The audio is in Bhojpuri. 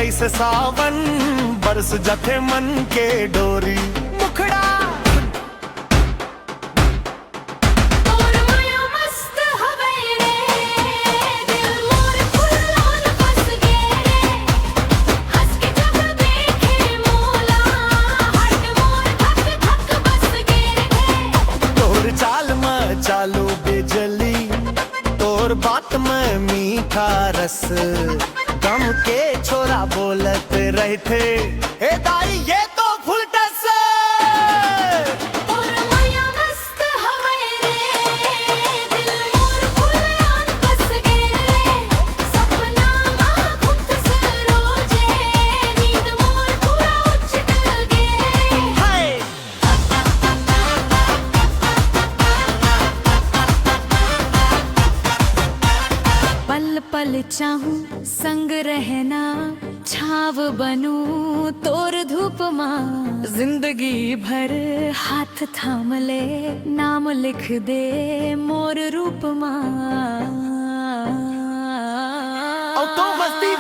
जैसे सावन बरस जथे मन के डोरी मुखड़ा और माया मस्त हवे रे दिल मोर फुल्लोन बस गे रे हंस के जब देखे मोला हार्ट मोर धक धक बस गे रे तोर चाल में चालू बिजली तोर बात में मीठा रस गम के छोरा बोलत रहते हे दाई ये तो फुलटस और माया मस्त हवे रे दिल मोर फुल्लोन बस गे रे सपना में घुमत सरोजे नींद मोर पूरा उछल गे हाय पल पल चाहूं संग रहना छाव बनूं तोर धूप मां जिंदगी भर हाथ थाम ले नाम लिख दे मोर रूप मां अब तो मस्ती